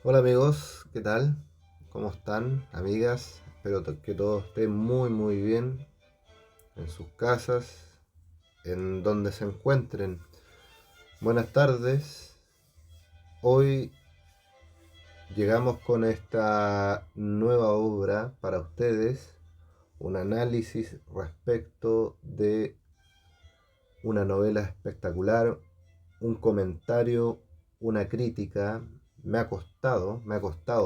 Hola amigos, ¿qué tal? ¿Cómo están, amigas? Espero que todos estén muy bien en sus casas, en donde se encuentren. Buenas tardes. Hoy llegamos con esta nueva obra para ustedes, un análisis respecto de una novela espectacular, un comentario, una crítica. Me ha costado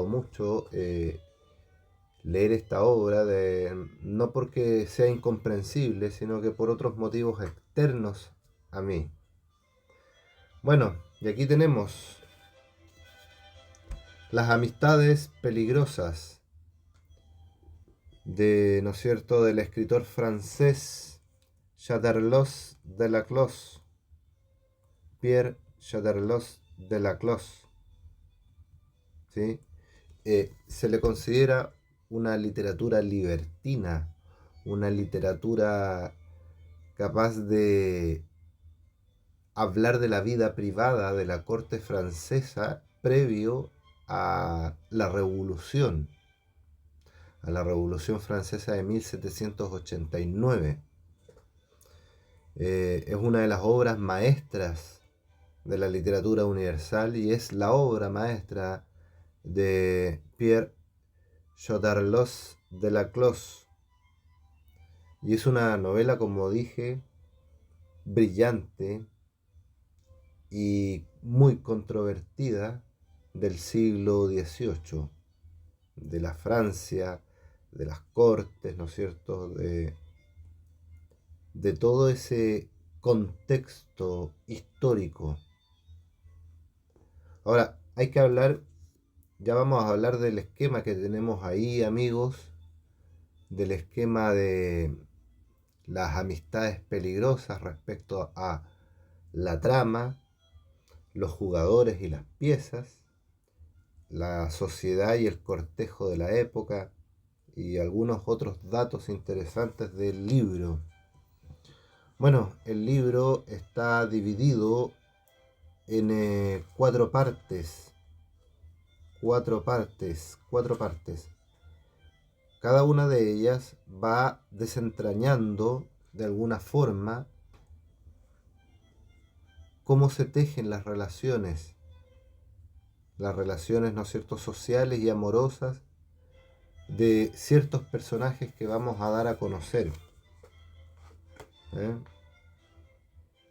mucho leer esta obra, no porque sea incomprensible, sino que por otros motivos externos a mí. Bueno, y aquí tenemos Las amistades peligrosas de, ¿no es cierto?, del escritor francés Chaterlos de Laclos, Pierre Chaterlos de Laclos, ¿sí? Se le considera una literatura libertina, una literatura capaz de hablar de la vida privada de la corte francesa previo a la Revolución Francesa de 1789. Es una de las obras maestras de la literatura universal y es la obra maestra de Pierre Choderlos de Laclos. Y es una novela, como dije, brillante y muy controvertida del siglo XVIII, de la Francia, de las cortes, ¿no es cierto?, de todo ese contexto histórico. Ahora, hay que hablar, ya vamos a hablar del esquema que tenemos ahí, amigos, del esquema de las amistades peligrosas respecto a la trama, los jugadores y las piezas, la sociedad y el cortejo de la época y algunos otros datos interesantes del libro. Bueno, el libro está dividido en cuatro partes. Cada una de ellas va desentrañando de alguna forma cómo se tejen las relaciones, ¿no es cierto?, sociales y amorosas de ciertos personajes que vamos a dar a conocer. ¿eh?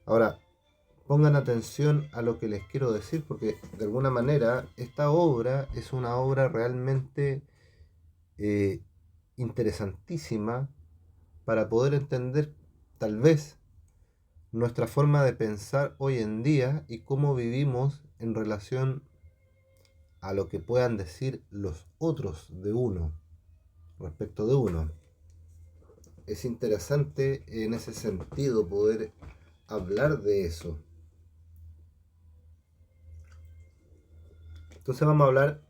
Ahora, pongan atención a lo que les quiero decir, porque de alguna manera esta obra es una obra realmente eh, interesantísima para poder entender tal vez nuestra forma de pensar hoy en día y cómo vivimos en relación a lo que puedan decir los otros de uno, respecto de uno. Es interesante en ese sentido poder hablar de eso. Entonces vamos a hablar,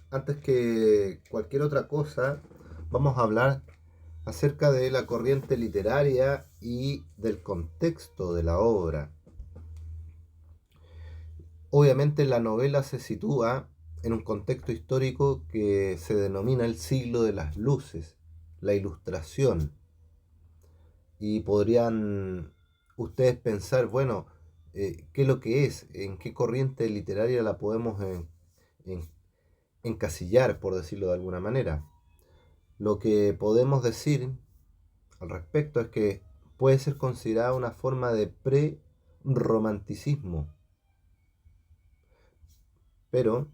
antes que cualquier otra cosa, vamos a hablar acerca de la corriente literaria y del contexto de la obra. Obviamente la novela se sitúa en un contexto histórico que se denomina el siglo de las luces, la ilustración. Y podrían ustedes pensar, bueno, ¿qué es lo que es? ¿En qué corriente literaria la podemos en- encasillar, por decirlo de alguna manera? Lo que podemos decir al respecto es que puede ser considerada una forma de pre-romanticismo, pero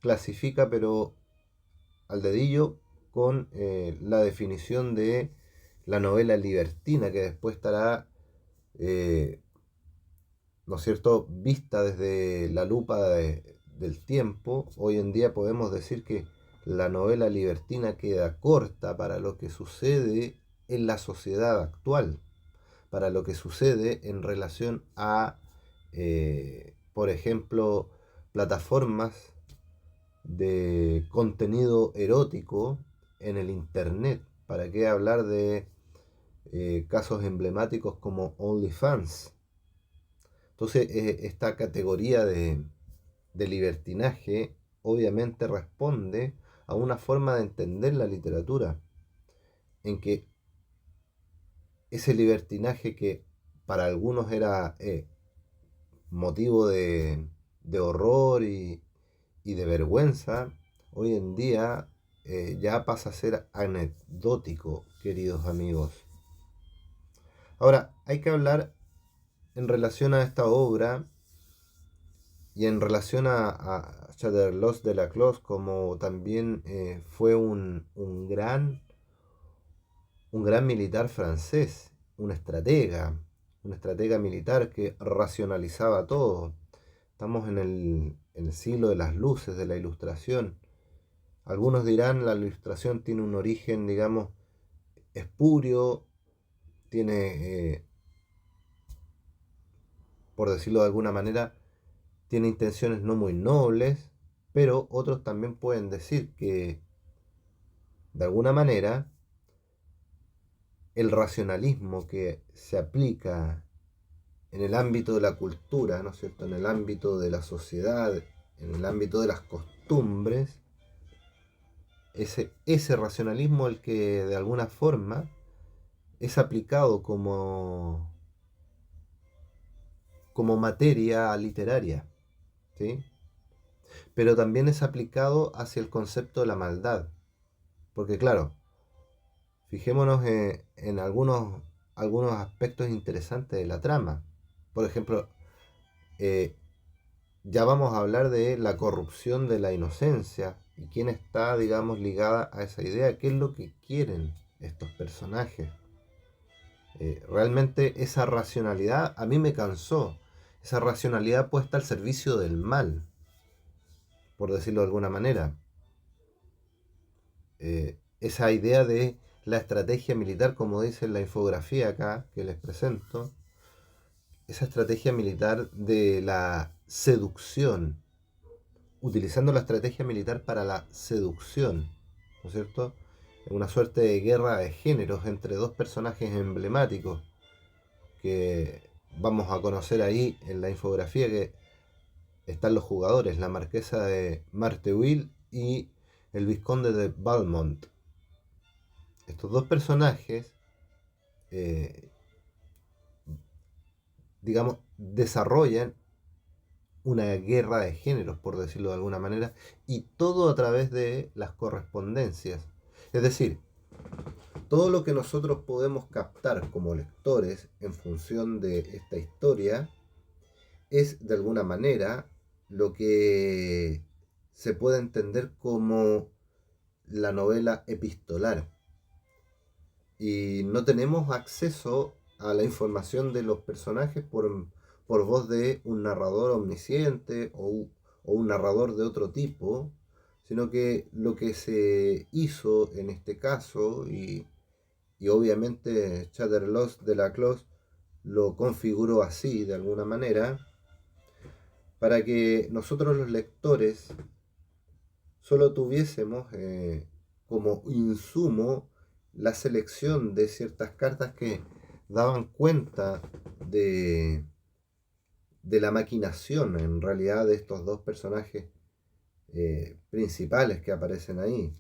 clasifica pero al dedillo con la definición de la novela libertina que después estará, eh, ¿no es cierto?, vista desde la lupa del tiempo. Hoy en día podemos decir que la novela libertina queda corta para lo que sucede en la sociedad actual, para lo que sucede en relación a, por ejemplo, plataformas de contenido erótico en el Internet. ¿Para qué hablar de casos emblemáticos como OnlyFans? Entonces, esta categoría de libertinaje obviamente responde a una forma de entender la literatura, en que ese libertinaje que para algunos era motivo de horror y de vergüenza, hoy en día ya pasa a ser anecdótico, queridos amigos. Ahora, hay que hablar en relación a esta obra y en relación a Châtelet de la Clos, como también fue un gran militar francés, un estratega militar que racionalizaba todo. Estamos en el siglo de las luces, de la ilustración. Algunos dirán la ilustración tiene un origen, digamos, espurio, tiene, por decirlo de alguna manera, tiene intenciones no muy nobles, pero otros también pueden decir que, de alguna manera, el racionalismo que se aplica en el ámbito de la cultura, ¿no es cierto?, en el ámbito de la sociedad, en el ámbito de las costumbres, ese racionalismo el que de alguna forma es aplicado como materia literaria, ¿sí? Pero también es aplicado hacia el concepto de la maldad, porque claro, fijémonos en algunos aspectos interesantes de la trama. Por ejemplo, eh, ya vamos a hablar de la corrupción de la inocencia y quién está, digamos, ligada a esa idea, qué es lo que quieren estos personajes. Realmente esa racionalidad a mí me cansó. Esa racionalidad puesta al servicio del mal, por decirlo de alguna manera. Esa idea de la estrategia militar, como dice en la infografía acá que les presento, esa estrategia militar de la seducción, utilizando la estrategia militar para la seducción, ¿no es cierto? Una suerte de guerra de géneros entre dos personajes emblemáticos que vamos a conocer ahí en la infografía, que están los jugadores, la marquesa de Marteuil y el vizconde de Valmont. Estos dos personajes, eh, digamos, desarrollan una guerra de géneros, por decirlo de alguna manera, y todo a través de las correspondencias. Es decir, todo lo que nosotros podemos captar como lectores en función de esta historia es de alguna manera lo que se puede entender como la novela epistolar. Y no tenemos acceso a la información de los personajes por voz de un narrador omnisciente o un narrador de otro tipo, sino que lo que se hizo en este caso, y obviamente Châtelet de la Clos lo configuró así de alguna manera, para que nosotros los lectores solo tuviésemos como insumo la selección de ciertas cartas que daban cuenta de, de la maquinación en realidad de estos dos personajes principales que aparecen ahí,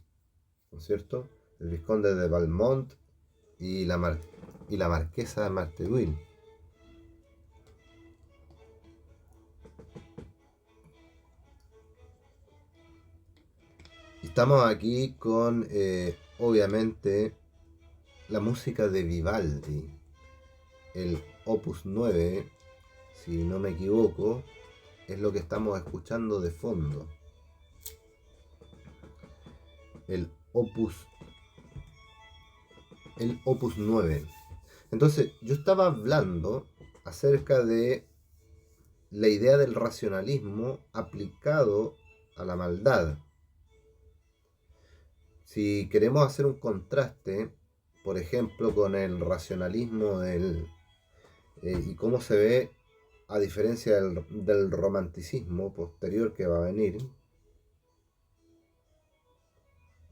¿no es cierto? El vizconde de Valmont y y la marquesa de Marteuil. Estamos aquí con, obviamente, la música de Vivaldi, el Opus 9, si no me equivoco, es lo que estamos escuchando de fondo. El Opus, el Opus 9. Entonces, yo estaba hablando acerca de la idea del racionalismo aplicado a la maldad. Si queremos hacer un contraste, por ejemplo, con el racionalismo y cómo se ve a diferencia del romanticismo posterior que va a venir,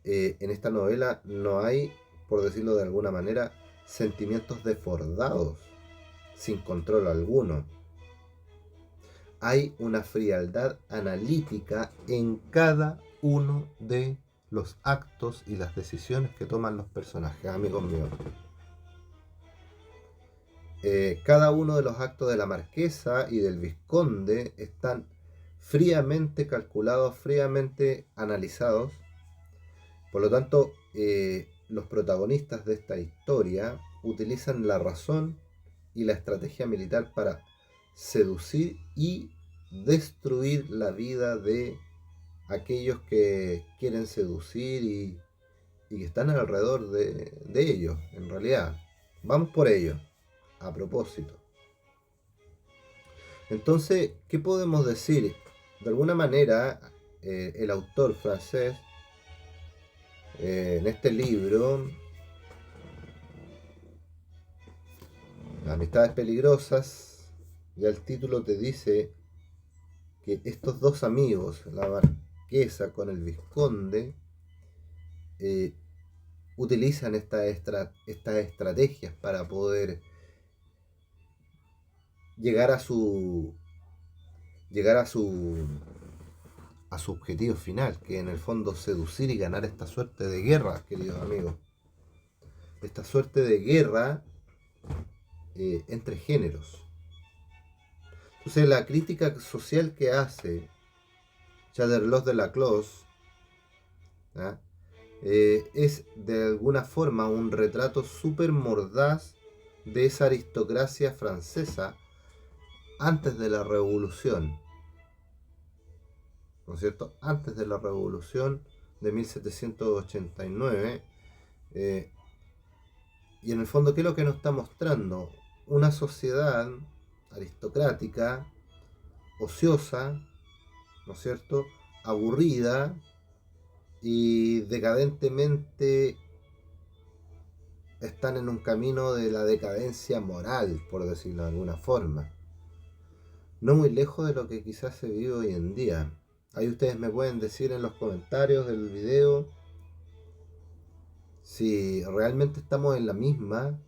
en esta novela no hay, por decirlo de alguna manera, sentimientos desbordados, sin control alguno. hay una frialdad analítica en cada uno de los actos y las decisiones que toman los personajes, amigos míos. Cada uno de los actos de la marquesa y del vizconde están fríamente calculados, fríamente analizados. Por lo tanto, los protagonistas de esta historia utilizan la razón y la estrategia militar para seducir y destruir la vida de aquellos que quieren seducir y que están alrededor de ellos, en realidad. Vamos por ello, a propósito. Entonces, ¿qué podemos decir? De alguna manera, el autor francés, en este libro, Amistades Peligrosas, ya el título te dice que estos dos amigos, la marquesa con el vizconde, utilizan estas estrategias para poder llegar a su objetivo final, que en el fondo seducir y ganar esta suerte de guerra, queridos amigos. Esta suerte de guerra entre géneros. Entonces la crítica social que hace Chades-Los de Laclos es de alguna forma un retrato súper mordaz de esa aristocracia francesa antes de la revolución, ¿no es cierto? Antes de la revolución de 1789. Y en el fondo, ¿qué es lo que nos está mostrando? Una sociedad aristocrática, ociosa, ¿no es cierto?, aburrida y decadentemente están en un camino de la decadencia moral, por decirlo de alguna forma. No muy lejos de lo que quizás se vive hoy en día. Ahí ustedes me pueden decir en los comentarios del video si realmente estamos en la misma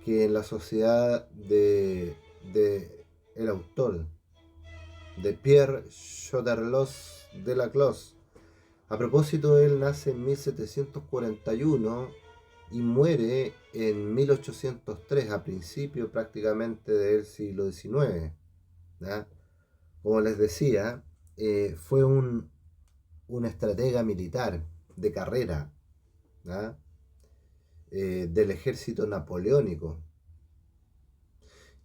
que en la sociedad de el autor, de Pierre Choderlos de Laclos. A propósito, él nace en 1741 y muere en 1803, a principio prácticamente del siglo XIX. ¿Ya? Como les decía, fue un estratega militar de carrera, ¿ya? Del ejército napoleónico,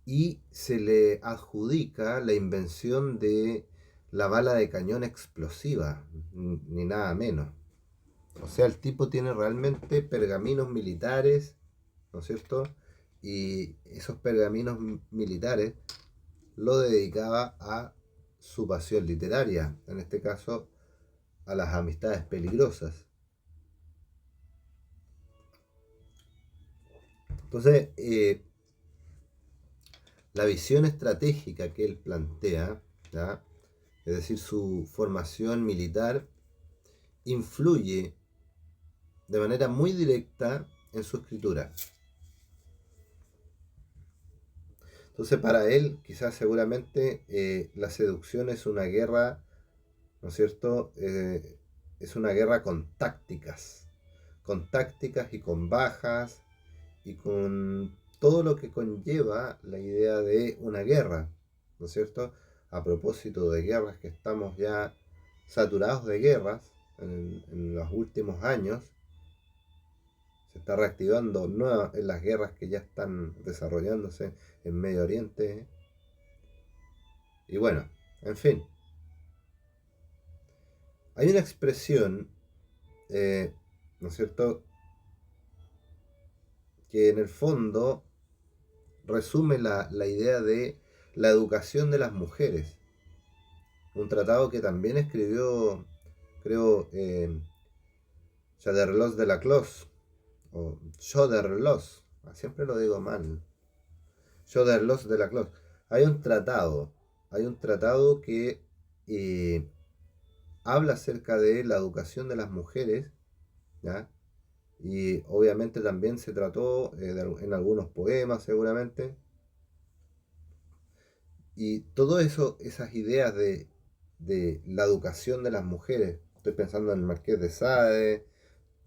y se le adjudica la invención de la bala de cañón explosiva, ni nada menos. O sea, el tipo tiene realmente pergaminos militares, ¿no es cierto? Y esos pergaminos militares lo dedicaba a su pasión literaria, en este caso a las amistades peligrosas. Entonces, la visión estratégica que él plantea, ¿ya?, es decir, su formación militar, influye de manera muy directa en su escritura. Entonces, para él, quizás seguramente, la seducción es una guerra, ¿no es cierto? Es una guerra con tácticas y con bajas y con todo lo que conlleva la idea de una guerra, ¿no es cierto? A propósito de guerras, que estamos ya saturados de guerras en los últimos años, se está reactivando en las guerras que ya están desarrollándose en Medio Oriente. Y bueno, en fin. Hay una expresión, ¿no es cierto?, que en el fondo resume la idea de la educación de las mujeres. Un tratado que también escribió, creo, Chades-Los de Laclos, o Choderlos, siempre lo digo mal, Choderlos de Laclos. Hay un tratado que habla acerca de la educación de las mujeres, ¿ya? Y obviamente también se trató en algunos poemas seguramente. Y todo eso, esas ideas de la educación de las mujeres, estoy pensando en el Marqués de Sade,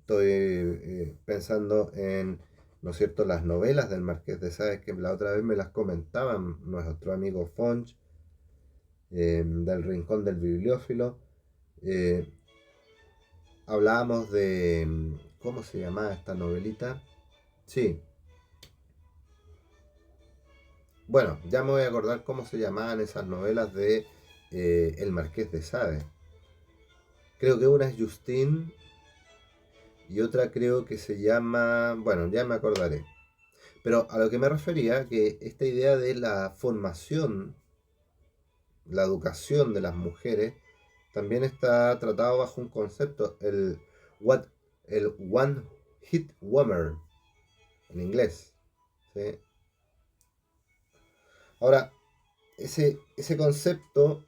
estoy pensando en, ¿no es cierto?, las novelas del Marqués de Sade, que la otra vez me las comentaban nuestro amigo Fonch, del Rincón del Bibliófilo. Eh, Hablábamos de, ¿cómo se llamaba esta novelita? Sí, bueno, ya me voy a acordar cómo se llamaban esas novelas de El Marqués de Sade. Creo que una es Justine y otra creo que se llama, bueno, ya me acordaré. Pero a lo que me refería, que esta idea de la formación, la educación de las mujeres, también está tratado bajo un concepto, what, el One Hit Wonder, en inglés. ¿Sí? Ahora, ese concepto,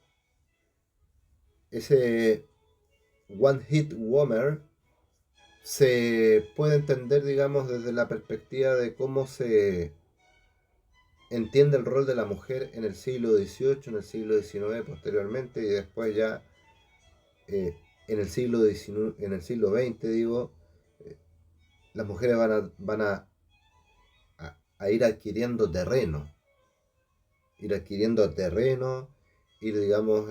ese One Hit Wonder, se puede entender, digamos, desde la perspectiva de cómo se entiende el rol de la mujer en el siglo XVIII, en el siglo XIX posteriormente y después ya en el siglo XIX, en el siglo XX, digo, eh, las mujeres van a ir adquiriendo terreno, ir, digamos,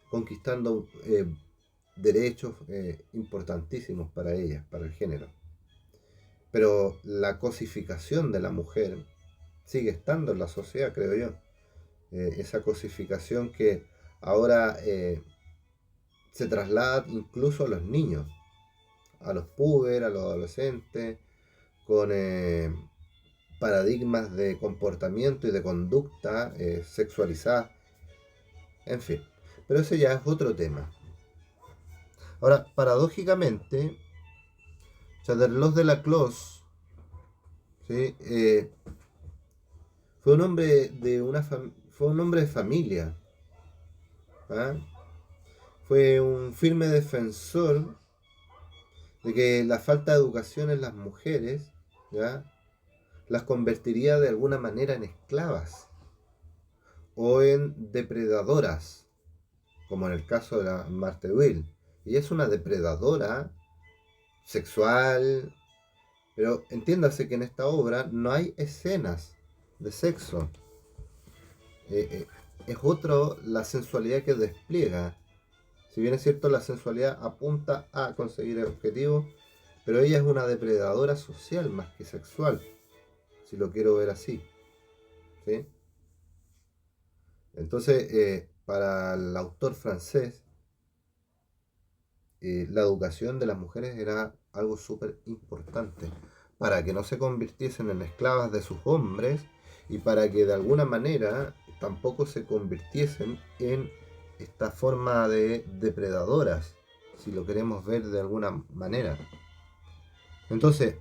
conquistando derechos importantísimos para ellas, para el género. Pero la cosificación de la mujer sigue estando en la sociedad, creo yo. Esa cosificación que ahora se traslada incluso a los niños, a los púber, a los adolescentes, con paradigmas de comportamiento y de conducta sexualizada, en fin. Pero ese ya es otro tema. Ahora, paradójicamente, Châteauneuf de Laclos, ¿sí? Fue un hombre fue un hombre de familia. ¿Ah? Fue un firme defensor de que la falta de educación en las mujeres, ¿ya?, las convertiría de alguna manera en esclavas o en depredadoras, como en el caso de la Marthe Will. Ella es una depredadora sexual, pero entiéndase que en esta obra no hay escenas de sexo. Es otro la sensualidad que despliega. Si bien es cierto, la sensualidad apunta a conseguir el objetivo, pero ella es una depredadora social más que sexual, si lo quiero ver así. ¿Sí? Entonces, para el autor francés, la educación de las mujeres era algo súper importante para que no se convirtiesen en esclavas de sus hombres y para que de alguna manera tampoco se convirtiesen en esta forma de depredadoras, si lo queremos ver de alguna manera. Entonces,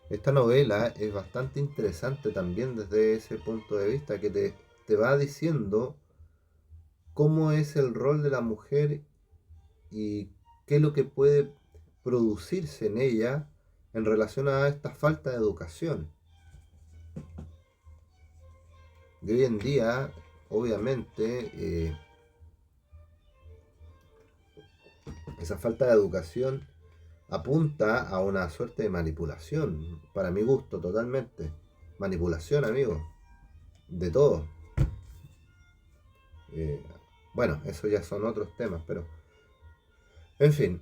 esta novela es bastante interesante también desde ese punto de vista, que te va diciendo cómo es el rol de la mujer y qué es lo que puede producirse en ella en relación a esta falta de educación. Y hoy en día, obviamente, esa falta de educación apunta a una suerte de manipulación, para mi gusto totalmente. Manipulación, amigo, de todo. Eh, bueno, eso ya son otros temas, pero en fin.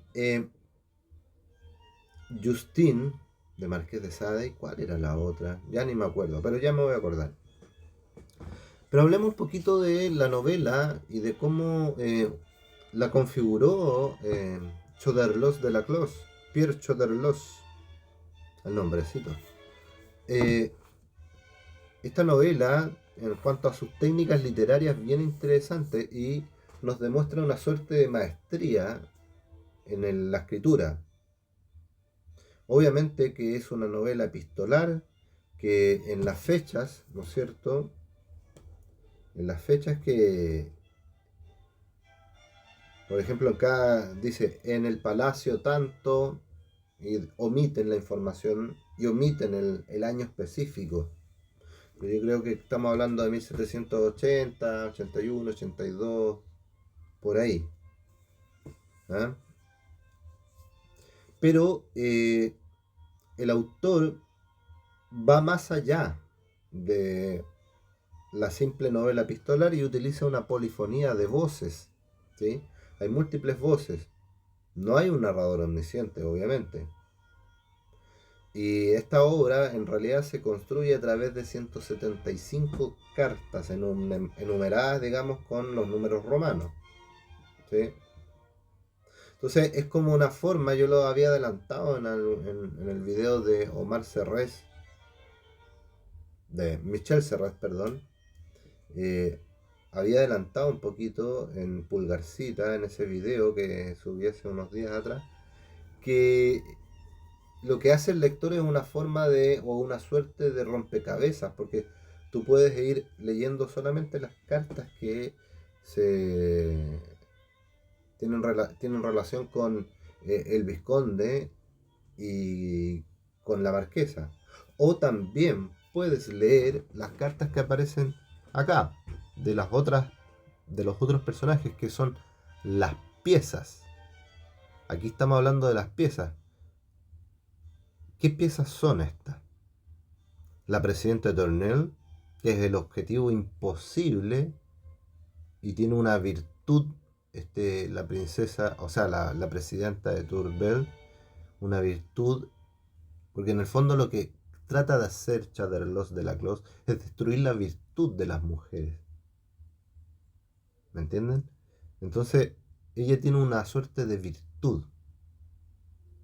Justine de Marqués de Sade, ¿cuál era la otra? Ya ni me acuerdo, pero ya me voy a acordar. Pero hablemos un poquito de la novela y de cómo la configuró Choderlos de Laclos, Pierre Choderlos, el nombrecito. Eh, esta novela, en cuanto a sus técnicas literarias, bien interesante y nos demuestra una suerte de maestría en la escritura. Obviamente que es una novela epistolar que en las fechas, ¿no es cierto? En las fechas que, por ejemplo, acá dice en el palacio tanto, y omiten la información y omiten el año específico. Yo creo que estamos hablando de 1780, 81, 82, por ahí. ¿Ah? Pero el autor va más allá de la simple novela epistolar y utiliza una polifonía de voces. ¿Sí? Hay múltiples voces. No hay un narrador omnisciente, obviamente. Y esta obra en realidad se construye a través de 175 cartas enumeradas, digamos, con los números romanos. ¿Sí? Entonces es como una forma, yo lo había adelantado en el video de Omar Serrés, de Michel Serrés, perdón. eh, Había adelantado un poquito en Pulgarcita, en ese video que subí hace unos días atrás, que lo que hace el lector es una forma de, o una suerte de rompecabezas, porque tú puedes ir leyendo solamente las cartas que se tienen relación con el vizconde y con la marquesa. O también puedes leer las cartas que aparecen acá, de las otras, de los otros personajes, que son las piezas. Aquí estamos hablando de las piezas. ¿Qué piezas son estas? La presidenta de Tornel, que es el objetivo imposible y tiene una virtud, la princesa, o sea, la presidenta de Turbel, una virtud, porque en el fondo lo que trata de hacer Chaderlos de la Clos es destruir la virtud de las mujeres. ¿Me entienden? Entonces, ella tiene una suerte de virtud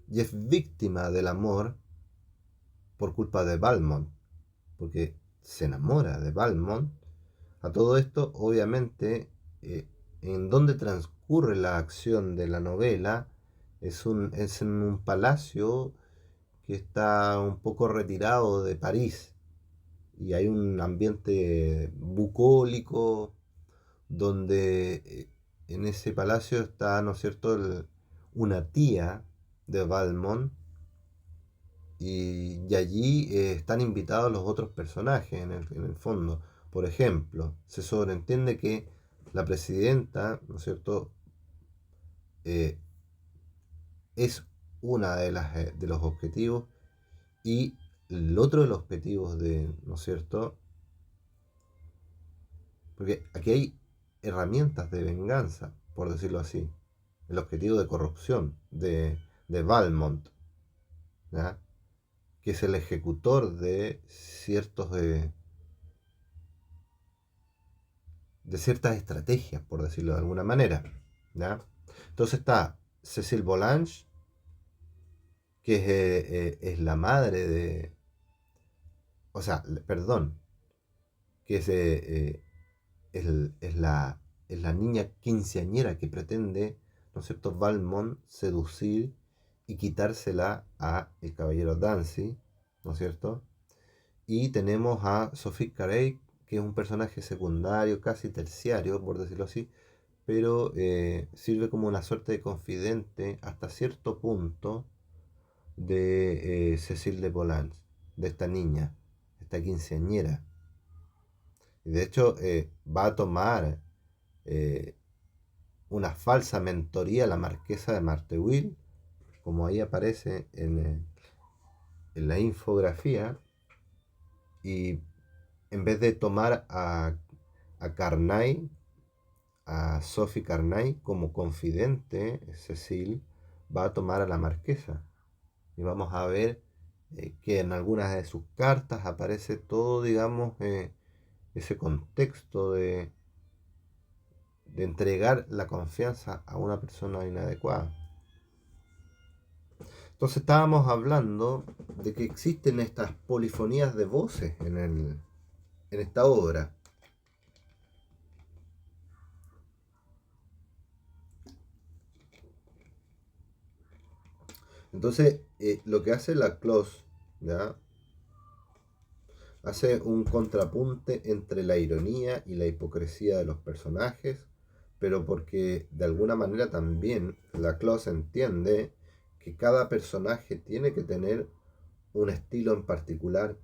y es víctima del amor por culpa de Valmont, porque se enamora de Valmont. A todo esto, obviamente, en donde transcurre la acción de la novela es en un palacio que está un poco retirado de París y hay un ambiente bucólico donde en ese palacio está, ¿no es cierto?, una tía de Valmont y allí están invitados los otros personajes en el fondo. Por ejemplo, se sobreentiende que la presidenta, ¿no es cierto?, eh, es una de los objetivos y el otro de los objetivos de, ¿no es cierto?, porque aquí hay herramientas de venganza, por decirlo así, el objetivo de corrupción de Valmont, ¿ya?, que es el ejecutor de de ciertas estrategias, por decirlo de alguna manera, ¿ya? Entonces está Cecile Volange, que es la madre de, o sea, perdón, que es la niña quinceañera que pretende, ¿no es cierto?, Valmont seducir y quitársela a el caballero Dancy, ¿no es cierto? Y tenemos a Sophie Carey, que es un personaje secundario, casi terciario, por decirlo así, pero sirve como una suerte de confidente hasta cierto punto de Cecile de Polans, de esta niña, esta quinceañera. Y de hecho va a tomar eh, una falsa mentoría a la marquesa de Marteuil, como ahí aparece en la infografía, y en vez de tomar a Carnay, a Sophie Carnay como confidente, Cecil va a tomar a la marquesa. Y vamos a ver que en algunas de sus cartas aparece todo, digamos, ese contexto de entregar la confianza a una persona inadecuada. Entonces estábamos hablando de que existen estas polifonías de voces en esta obra. Entonces, lo que hace la Clos, ¿ya?, hace un contrapunte entre la ironía y la hipocresía de los personajes, pero porque de alguna manera también la Clos entiende que cada personaje tiene que tener un estilo en particular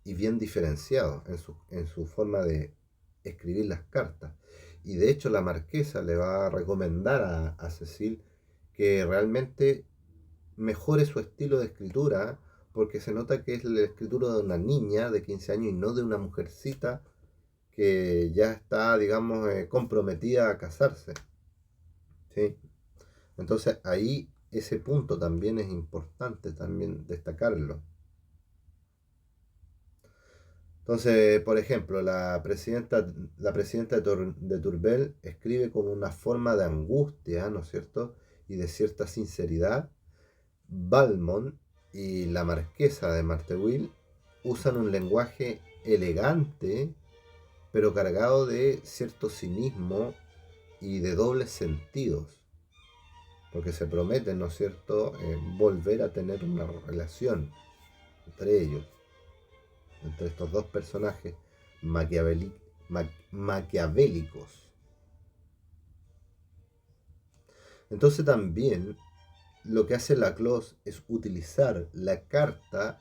y bien diferenciados en su forma de escribir las cartas. Y de hecho la marquesa le va a recomendar a Cecil que realmente mejore su estilo de escritura, porque se nota que es la escritura de una niña de 15 años y no de una mujercita que ya está, digamos, comprometida a casarse. ¿Sí? Entonces ahí ese punto también es importante también destacarlo. Entonces, por ejemplo, la presidenta de Turbel escribe con una forma de angustia, ¿no es cierto? Y de cierta sinceridad. Valmont y la marquesa de Marteville usan un lenguaje elegante, pero cargado de cierto cinismo y de dobles sentidos, porque se prometen, ¿no es cierto?, volver a tener una relación entre ellos, entre estos dos personajes maquiavélicos. Entonces también lo que hace Laclos es utilizar la carta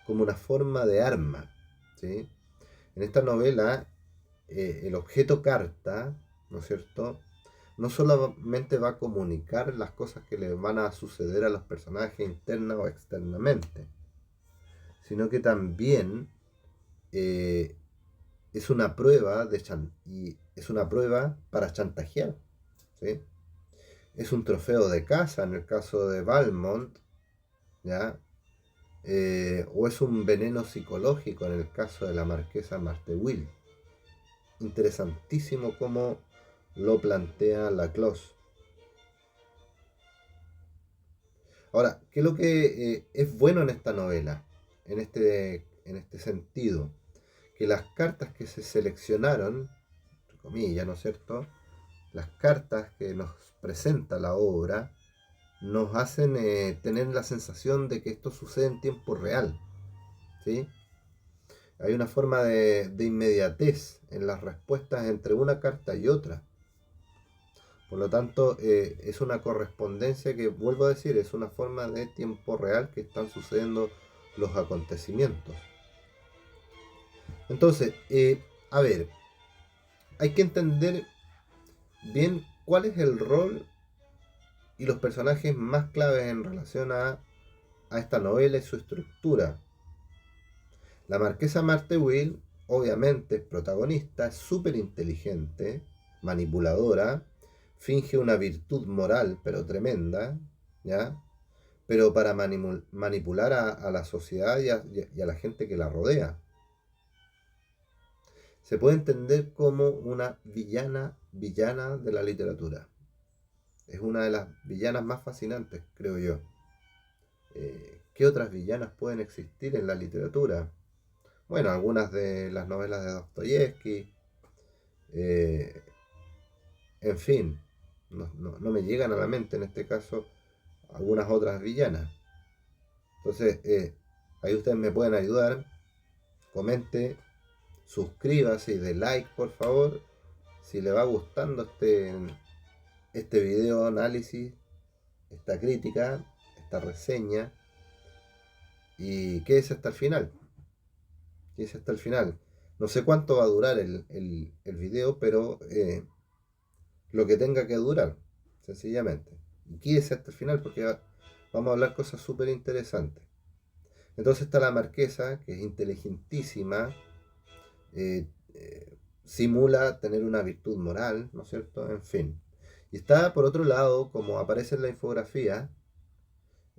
como una forma de arma, ¿sí? En esta novela, el objeto carta, ¿no es cierto?, no solamente va a comunicar las cosas que le van a suceder a los personajes interna o externamente, sino que también eh, es una prueba y es una prueba para chantajear, ¿sí? Es un trofeo de caza en el caso de Valmont, ¿ya? O es un veneno psicológico en el caso de la marquesa Marteville. Interesantísimo cómo lo plantea Laclos. Ahora, ¿qué es lo que es bueno en esta novela? En este sentido, que las cartas que se seleccionaron, entre comillas, ¿no es cierto? Las cartas que nos presenta la obra nos hacen tener la sensación de que esto sucede en tiempo real, ¿sí? Hay una forma de inmediatez en las respuestas entre una carta y otra. Por lo tanto, es una correspondencia que, vuelvo a decir, es una forma de tiempo real que están sucediendo los acontecimientos. Entonces, a ver, hay que entender bien cuál es el rol y los personajes más claves en relación a esta novela y su estructura. La marquesa Marteville, obviamente, es protagonista, es súper inteligente, manipuladora, finge una virtud moral, pero tremenda, ¿ya? Pero para manipular a la sociedad y a la gente que la rodea. Se puede entender como una villana de la literatura. Es una de las villanas más fascinantes, creo yo. ¿Qué otras villanas pueden existir en la literatura? Bueno, algunas de las novelas de Dostoyevsky, eh, en fin, no me llegan a la mente en este caso algunas otras villanas. Entonces, ahí ustedes me pueden ayudar. Comente, suscríbase y dé like, por favor, si le va gustando este video análisis, esta crítica, esta reseña, y quédese hasta el final. Quédese hasta el final. No sé cuánto va a durar el video, pero lo que tenga que durar, sencillamente. Y quédese hasta el final porque vamos a hablar cosas súper interesantes. Entonces está la marquesa, que es inteligentísima, eh, simula tener una virtud moral, ¿no es cierto? En fin. Y está, por otro lado, como aparece en la infografía,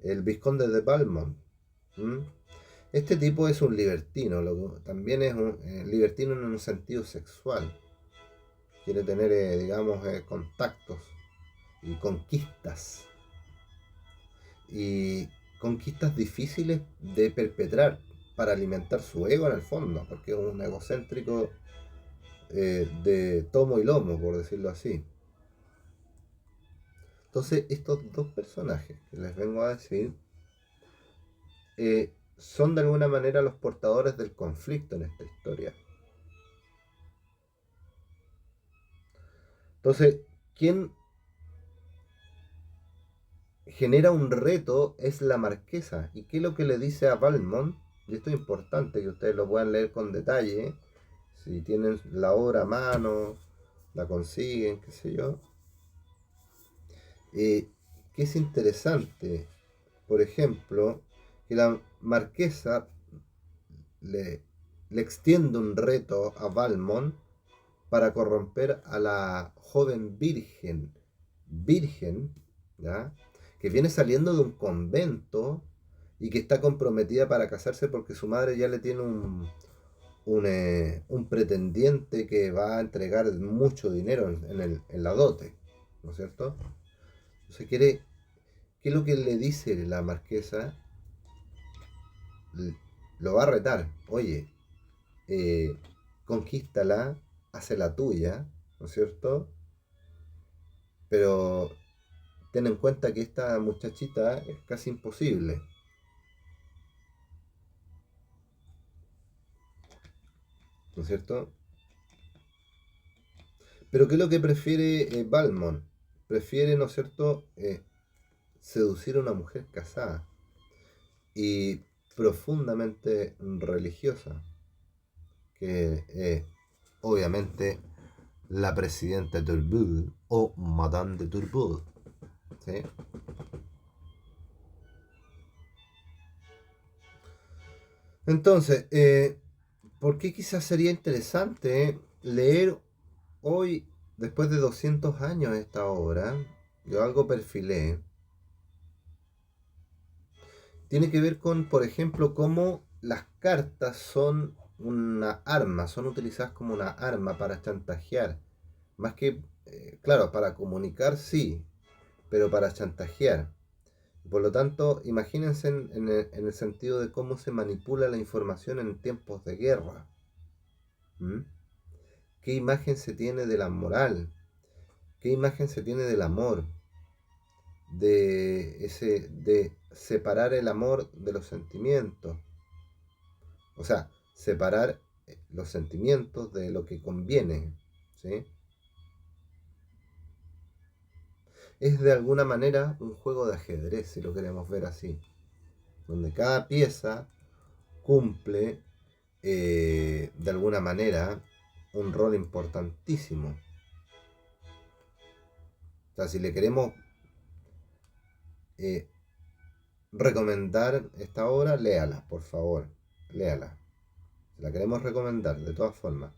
el vizconde de Valmont. ¿Mm? Este tipo es un libertino, también es un libertino en un sentido sexual. Quiere tener, digamos, contactos y conquistas. Y conquistas difíciles de perpetrar para alimentar su ego en el fondo, porque es un egocéntrico de tomo y lomo, por decirlo así. Entonces, estos dos personajes que les vengo a decir son de alguna manera los portadores del conflicto en esta historia. Entonces, quien genera un reto es la marquesa. ¿Y qué es lo que le dice a Valmont? y esto es importante que ustedes lo puedan leer con detalle, si tienen la obra a mano, la consiguen, qué sé yo, que es interesante, por ejemplo, que la marquesa le, le extiende un reto a Valmont para corromper a la joven virgen, ¿ya? Que viene saliendo de un convento y que está comprometida para casarse porque su madre ya le tiene un pretendiente que va a entregar mucho dinero en la dote, ¿no es cierto? Entonces quiere, ¿qué es lo que le dice la marquesa? Lo va a retar, oye, eh, conquístala, hace la tuya, ¿no es cierto? Pero ten en cuenta que esta muchachita es casi imposible, ¿no es cierto? Pero ¿qué es lo que prefiere Valmont? Prefiere, ¿no es cierto?, seducir a una mujer casada y profundamente religiosa, que obviamente la presidenta Turbull o Madame de Turbull, ¿sí? Entonces, ¿por qué quizás sería interesante leer hoy, después de 200 años, esta obra? Yo algo perfilé. Tiene que ver con, por ejemplo, cómo las cartas son una arma, son utilizadas como una arma para chantajear. Más que, claro, para comunicar sí, pero para chantajear. Por lo tanto, imagínense en el sentido de cómo se manipula la información en tiempos de guerra. ¿Mm? ¿Qué imagen se tiene de la moral? ¿Qué imagen se tiene del amor? De separar el amor de los sentimientos. O sea, separar los sentimientos de lo que conviene. ¿Sí? Es de alguna manera un juego de ajedrez, si lo queremos ver así, donde cada pieza cumple de alguna manera un rol importantísimo. O sea, si le queremos eh, recomendar esta obra, léala, por favor, léala. La queremos recomendar, de todas formas.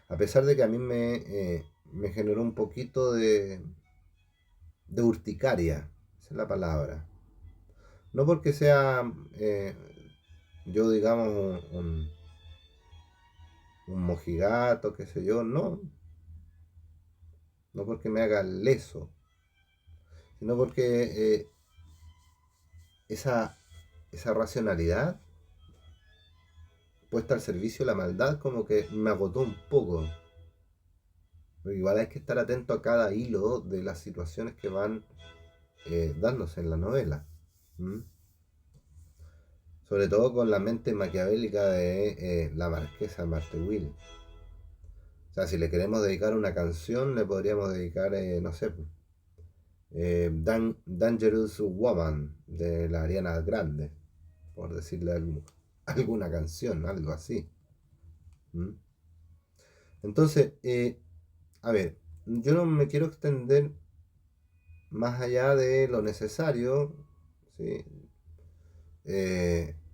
A pesar de que a mí me generó un poquito de urticaria, esa es la palabra. No porque sea yo, digamos, un mojigato, qué sé yo, no. No porque me haga leso, sino porque esa, esa racionalidad puesta al servicio de la maldad como que me agotó un poco. Pero igual hay que estar atento a cada hilo de las situaciones que van dándose en la novela. ¿Mm? Sobre todo con la mente maquiavélica de la marquesa Marthe. O sea, si le queremos dedicar una canción, le podríamos dedicar, no sé, Dangerous Woman de la Ariana Grande, por decirle alguna canción, algo así. ¿Mm? Entonces, a ver, yo no me quiero extender más allá de lo necesario, ¿sí?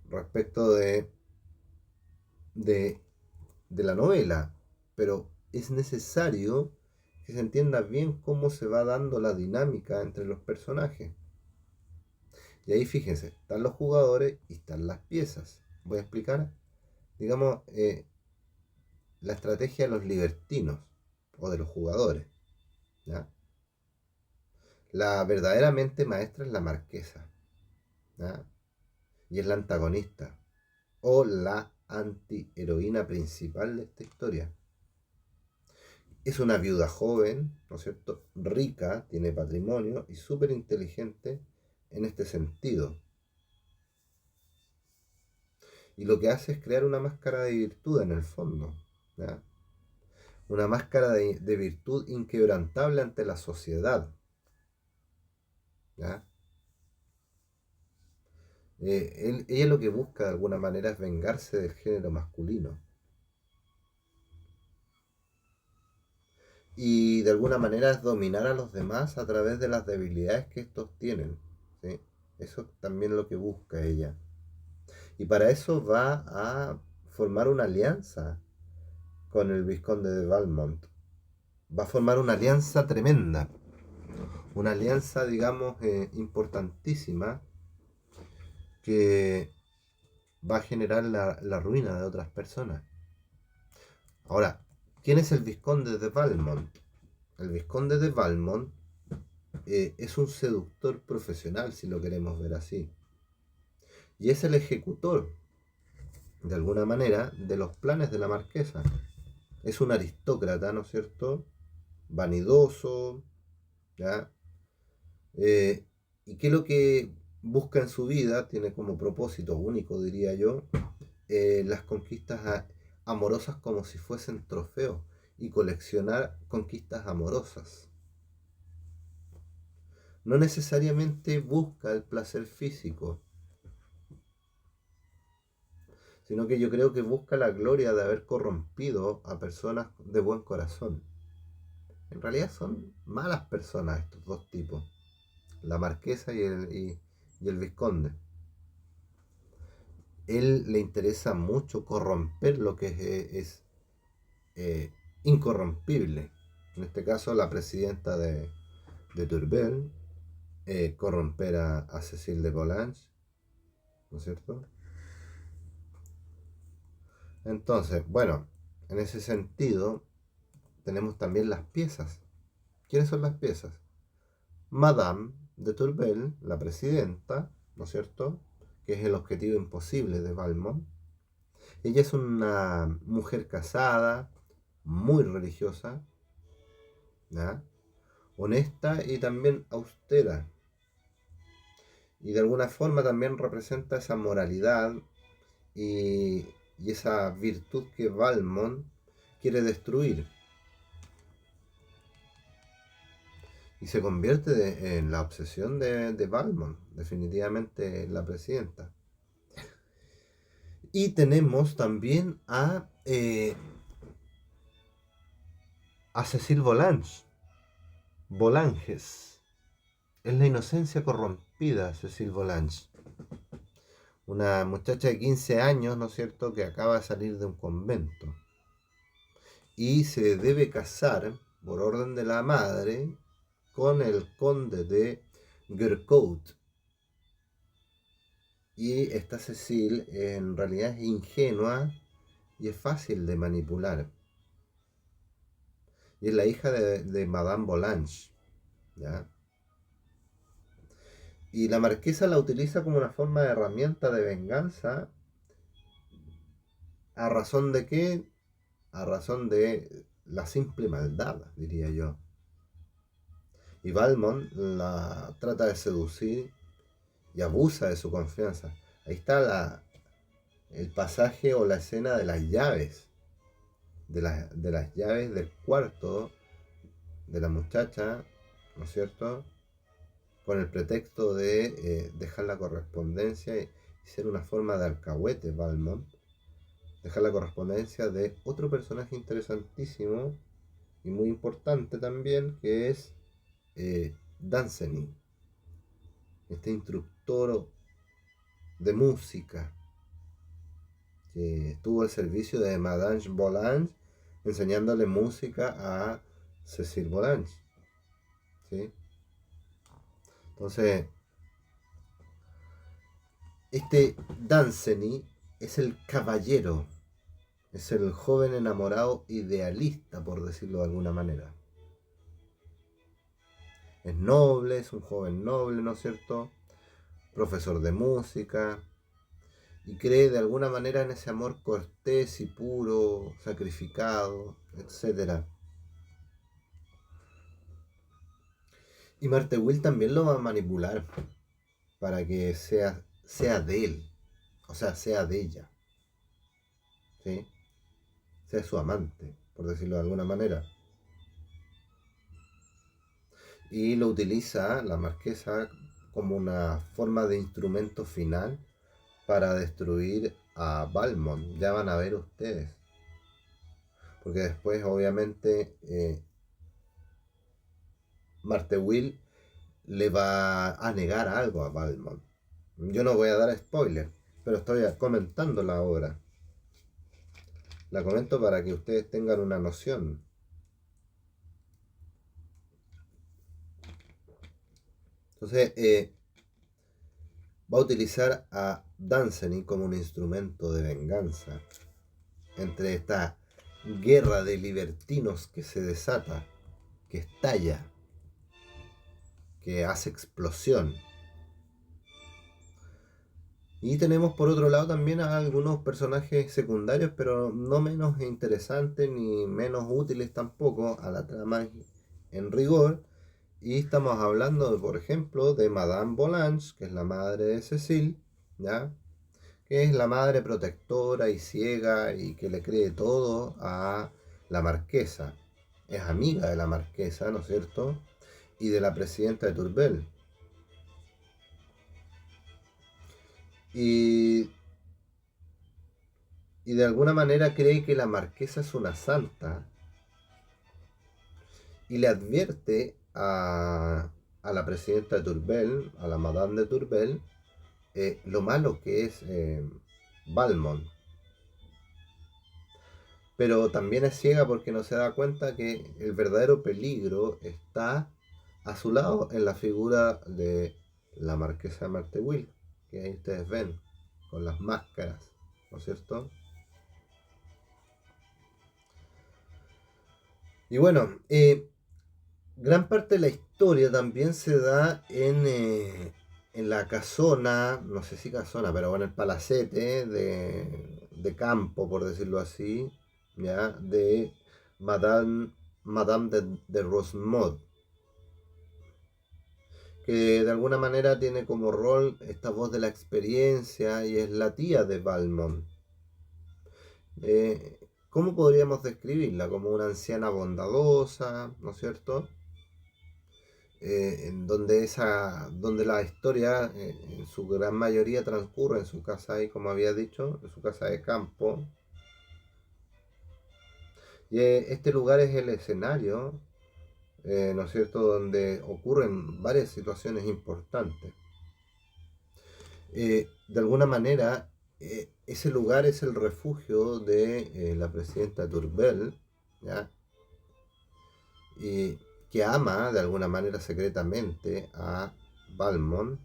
Respecto de, de la novela, pero es necesario que se entienda bien cómo se va dando la dinámica entre los personajes. Y ahí fíjense, están los jugadores y están las piezas. Voy a explicar, digamos, la estrategia de los libertinos o de los jugadores. ¿Ya? La verdaderamente maestra es la marquesa, ¿ya? Y es la antagonista o la antiheroína principal de esta historia. Es una viuda joven, ¿no es cierto? Rica, tiene patrimonio y súper inteligente en este sentido. Y lo que hace es crear una máscara de virtud en el fondo, ¿ya? Una máscara de virtud inquebrantable ante la sociedad, ¿ya? Ella lo que busca de alguna manera es vengarse del género masculino. Y de alguna manera es dominar a los demás a través de las debilidades que estos tienen. ¿Sí? Eso es también lo que busca ella. Y para eso va a formar una alianza con el vizconde de Valmont. Va a formar una alianza tremenda. Una alianza, digamos, importantísima que va a generar la ruina de otras personas. Ahora, ¿quién es el vizconde de Valmont? El vizconde de Valmont es un seductor profesional, si lo queremos ver así. Y es el ejecutor, de alguna manera, de los planes de la marquesa. Es un aristócrata, ¿no es cierto? Vanidoso, ¿ya? ¿Y qué es lo que busca en su vida? Tiene como propósito único, diría yo, las conquistas amorosas como si fuesen trofeos y coleccionar conquistas amorosas. No necesariamente busca el placer físico, sino que yo creo que busca la gloria de haber corrompido a personas de buen corazón. En realidad son malas personas estos dos tipos, la marquesa y el vizconde. Él le interesa mucho corromper lo que es incorrompible. En este caso, la presidenta de Turbel, corromper a Cecile de Volanges, ¿no es cierto? Entonces, bueno, en ese sentido, tenemos también las piezas. ¿Quiénes son las piezas? Madame de Turbel, la presidenta, ¿no es cierto? Que es el objetivo imposible de Valmont. Ella es una mujer casada, muy religiosa, ¿ya? Honesta y también austera. Y de alguna forma también representa esa moralidad y esa virtud que Valmont quiere destruir. Y se convierte en la obsesión de Valmont, definitivamente la presidenta. Y tenemos también a Cecile Volanges. Volanges. Es la inocencia corrompida, Cecile Volanges. Una muchacha de 15 años, ¿no es cierto?, que acaba de salir de un convento. Y se debe casar, por orden de la madre, con el conde de Gercourt. Y esta Cecile en realidad es ingenua y es fácil de manipular. Y es la hija de Madame Volanges, ¿ya? Y la marquesa la utiliza como una forma de herramienta de venganza. ¿A razón de qué? A razón de la simple maldad, diría yo. Y Valmont la trata de seducir y abusa de su confianza. Ahí está el pasaje o la escena de las llaves, de las llaves del cuarto de la muchacha, ¿no es cierto? Con el pretexto de dejar la correspondencia y ser una forma de alcahuete, Valmont. Dejar la correspondencia de otro personaje interesantísimo y muy importante también, que es Danceny, este instructor de música que estuvo al servicio de Madame Volanges enseñándole música a Cecile Volanges, ¿sí? Entonces, este Danceny es el caballero, es el joven enamorado idealista, por decirlo de alguna manera. Es noble, es un joven noble, ¿no es cierto? Profesor de música, y cree de alguna manera en ese amor cortés y puro, sacrificado, etc. Y Martewil también lo va a manipular para que sea de él, o sea, sea de ella, ¿sí? Sea su amante, por decirlo de alguna manera. Y lo utiliza la marquesa como una forma de instrumento final para destruir a Valmont. Ya van a ver ustedes. Porque después, obviamente, Martell le va a negar algo a Valmont. Yo no voy a dar spoiler, pero estoy comentando la obra. La comento para que ustedes tengan una noción. Entonces, va a utilizar a Dunsany como un instrumento de venganza entre esta guerra de libertinos que se desata, que estalla, que hace explosión. Y tenemos por otro lado también a algunos personajes secundarios, pero no menos interesantes ni menos útiles tampoco a la trama en rigor. Y estamos hablando, por ejemplo, de Madame Volanges, que es la madre de Cecil, ¿ya? Que es la madre protectora y ciega y que le cree todo a la marquesa. Es amiga de la marquesa, ¿no es cierto? Y de la presidenta de Turbel. Y, y de alguna manera cree que la marquesa es una santa y le advierte a la presidenta de Turbel, a la Madame de Turbel, lo malo que es Valmont. Pero también es ciega porque no se da cuenta que el verdadero peligro está a su lado en la figura de la marquesa de Martell, que ahí ustedes ven, con las máscaras, ¿no es cierto? Y bueno, gran parte de la historia también se da en la casona, no sé si casona, pero bueno, el palacete de campo, por decirlo así, ¿ya? De Madame de Rosmod, que de alguna manera tiene como rol esta voz de la experiencia y es la tía de Valmont. ¿Cómo podríamos describirla? Como una anciana bondadosa, ¿no es cierto? En donde la historia en su gran mayoría transcurre en su casa, y como había dicho, en su casa de campo. Y este lugar es el escenario, ¿no es cierto?, donde ocurren varias situaciones importantes. De alguna manera, ese lugar es el refugio de la presidenta Turbel, ¿ya? Y que ama de alguna manera secretamente a Valmont,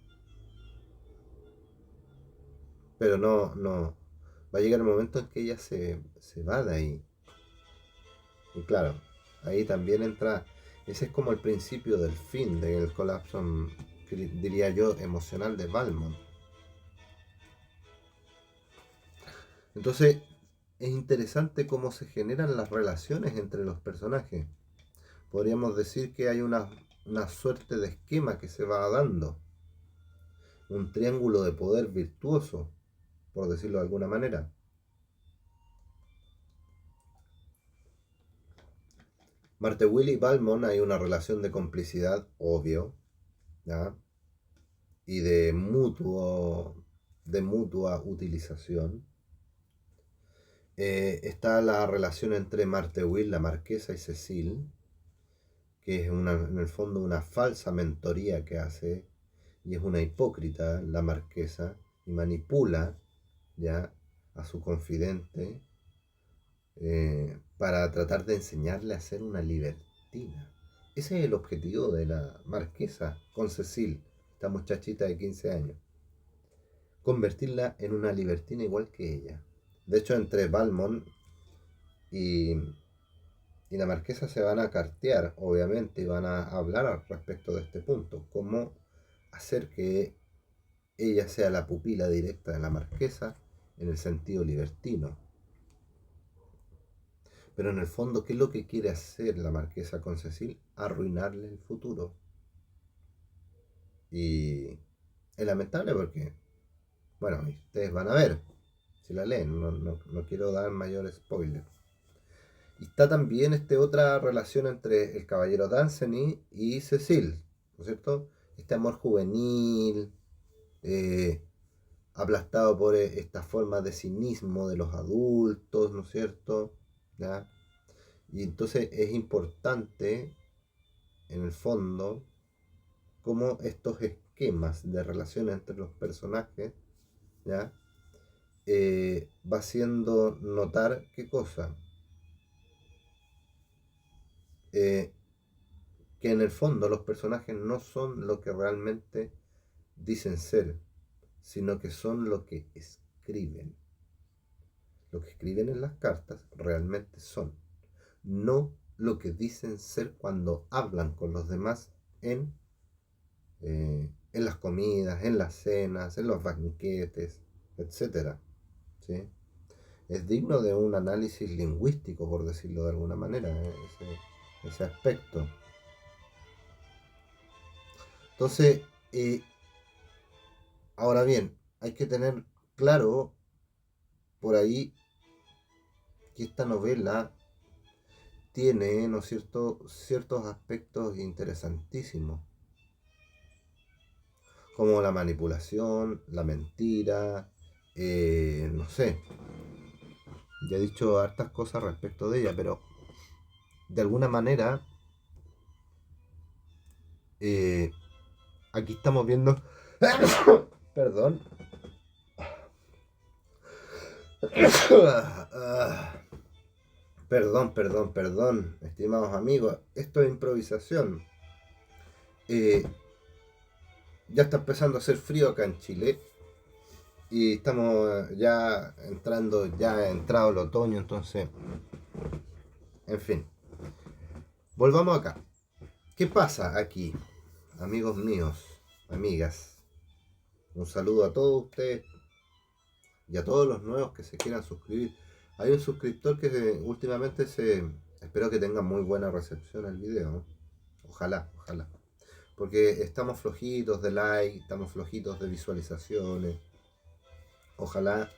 pero no, va a llegar el momento en que ella se va de ahí. Y claro, ahí también entra, ese es como el principio del fin del colapso, diría yo, emocional de Valmont. Entonces, es interesante cómo se generan las relaciones entre los personajes. Podríamos decir que hay una suerte de esquema que se va dando, un triángulo de poder virtuoso, por decirlo de alguna manera. Martell y Valmont hay una relación de complicidad, obvio, ¿ya? Y de mutua utilización. Está la relación entre Martell, la marquesa, y Cecil, que es en el fondo una falsa mentoría que hace, y es una hipócrita la marquesa, y manipula ya a su confidente para tratar de enseñarle a ser una libertina. Ese es el objetivo de la marquesa con Cecil, esta muchachita de 15 años. Convertirla en una libertina igual que ella. De hecho, entre Valmont y, y la marquesa se van a cartear, obviamente, y van a hablar al respecto de este punto. Cómo hacer que ella sea la pupila directa de la marquesa en el sentido libertino. Pero en el fondo, ¿qué es lo que quiere hacer la marquesa con Cecil? Arruinarle el futuro. Y es lamentable porque, bueno, ustedes van a ver si la leen, no quiero dar mayor spoiler. Y está también otra relación entre el caballero Dunsany y Cecil, ¿no es cierto? Este amor juvenil, eh, aplastado por esta forma de cinismo de los adultos, ¿no es cierto? ¿Ya? Y entonces es importante, en el fondo, cómo estos esquemas de relación entre los personajes, ¿ya? Va haciendo notar qué cosa. Que en el fondo los personajes no son lo que realmente dicen ser, sino que son lo que escriben. Lo que escriben en las cartas realmente son, no lo que dicen ser cuando hablan con los demás en las comidas, en las cenas, en los banquetes, etcétera, ¿sí? Es digno de un análisis lingüístico, por decirlo de alguna manera, ese aspecto. Entonces, ahora bien, hay que tener claro por ahí que esta novela tiene, ¿no es cierto?, ciertos aspectos interesantísimos, como la manipulación, la mentira, no sé, ya he dicho hartas cosas respecto de ella, pero de alguna manera eh, aquí estamos viendo, perdón, perdón, estimados amigos, esto es improvisación. Ya está empezando a hacer frío acá en Chile y estamos ya entrando, ya ha entrado el otoño, entonces, en fin, volvamos acá. ¿Qué pasa aquí, amigos míos, amigas? Un saludo a todos ustedes y a todos los nuevos que se quieran suscribir. Hay un suscriptor que últimamente espero que tenga muy buena recepción al video, ¿no? Ojalá, ojalá. Porque estamos flojitos de like, estamos flojitos de visualizaciones. Ojalá